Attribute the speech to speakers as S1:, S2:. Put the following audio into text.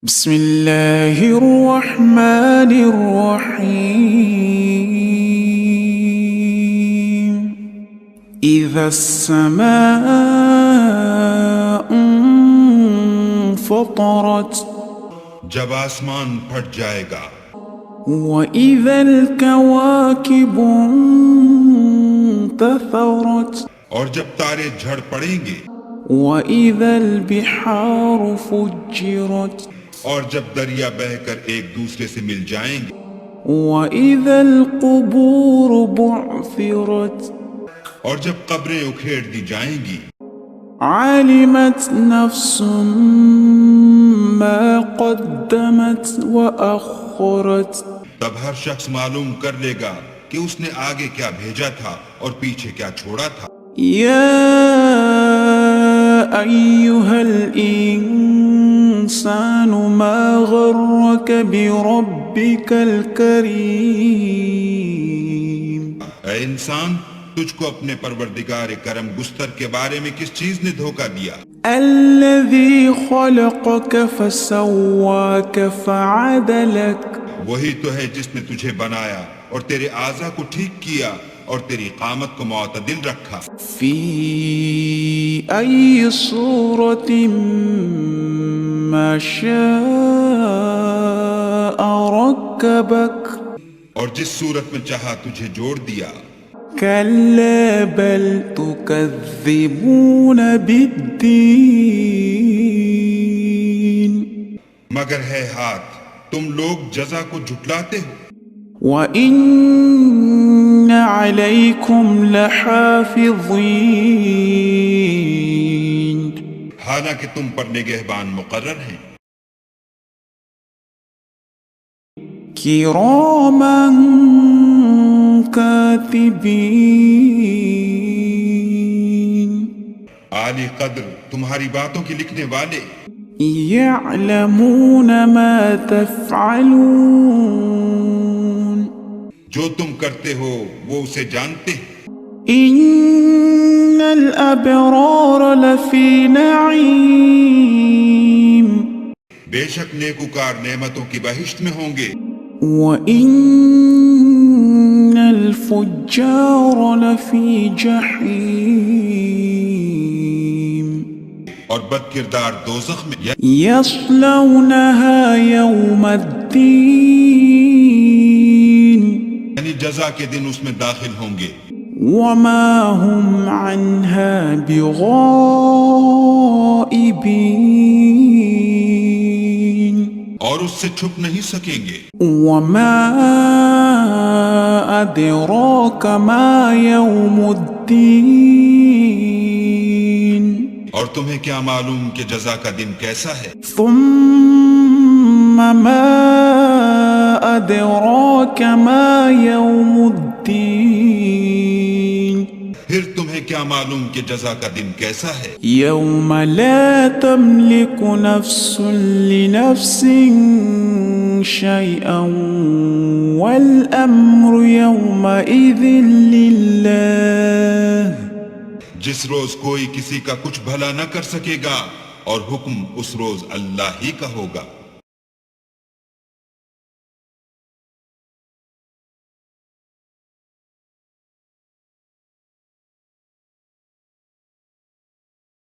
S1: بسم اللہ الرحمن الرحیم اذا السماء انفطرت
S2: جب آسمان پھٹ جائے گا،
S1: وَإِذَا الْكَوَاكِبُ انتثرت
S2: اور جب تارے جھڑ پڑیں گے،
S1: وَإِذَا الْبِحَارُ فُجِّرَتْ
S2: اور جب دریا بہہ کر ایک دوسرے سے مل جائیں گے،
S1: وَإِذَا الْقُبُورُ بُعْثِرَتْ
S2: اور جب قبریں اکھیڑ دی جائیں گی،
S1: عَلِمَتْ نَفْسٌ مَا قَدَّمَتْ وَأَخَّرَتْ
S2: تب ہر شخص معلوم کر لے گا کہ اس نے آگے کیا بھیجا تھا اور پیچھے کیا چھوڑا تھا۔
S1: یا أيها الإنسان ما غرك بربك الكريم
S2: اے انسان، تجھ کو اپنے پروردگار کرم گستر کے بارے میں کس چیز نے دھوکہ دیا؟
S1: الذي خلقك فسواك فعدلك
S2: وہی تو ہے جس نے تجھے بنایا اور تیرے اعضاء کو ٹھیک کیا اور تیری قامت کو معتدل رکھا۔
S1: في أي صورة ما شاء ركبك
S2: اور جس صورت میں چاہا تجھے جوڑ دیا۔
S1: كلا بل تكذبون بالدين
S2: مگر ہے ہاتھ، تم لوگ جزا کو جھٹلاتے ہو،
S1: وَإِنَّ عَلَيْكُمْ لَحَافِظِينَ
S2: حالانکہ تم پر نگہبان مقرر ہیں،
S1: كِرَامًا كَاتِبِينَ
S2: عالی قدر تمہاری باتوں کی لکھنے والے،
S1: يَعْلَمُونَ مَا تَفْعَلُونَ
S2: جو تم کرتے ہو وہ اسے جانتے ہیں۔
S1: إِنَّ الْأَبْرَارَ لَفِي نَعِيمٍ
S2: بے شک نیکوکار نعمتوں کی بہشت میں ہوں گے،
S1: وَإِنَّ الْفُجَّارَ لَفِي جَحِيمٍ
S2: اور بد کردار دوزخ میں،
S1: يَصْلَوْنَهَا يَوْمَ الدِّينِ
S2: یعنی جزا کے دن اس میں داخل ہوں گے،
S1: وَمَا هُمْ عَنْهَا بِغَائِبِينَ
S2: اور اس سے چھپ نہیں سکیں گے۔
S1: وَمَا أَدْرَاكَ مَا يَوْمُ الدِّينِ
S2: اور تمہیں کیا معلوم کہ جزا کا دن کیسا ہے؟
S1: ثُمَّ مَا أَدْرَاكَ مَا يَوْمُ الدِّينِ
S2: پھر تمہیں کیا معلوم کہ جزا کا دن کیسا ہے؟
S1: يَوْمَ لَا تَمْلِكُ نَفْسٌ لِنَفْسٍ شَيْئًا وَالْأَمْرُ يَوْمَئِذٍ لِلَّهِ
S2: جس روز کوئی کسی کا کچھ بھلا نہ کر سکے گا اور حکم اس روز اللہ ہی کا ہوگا۔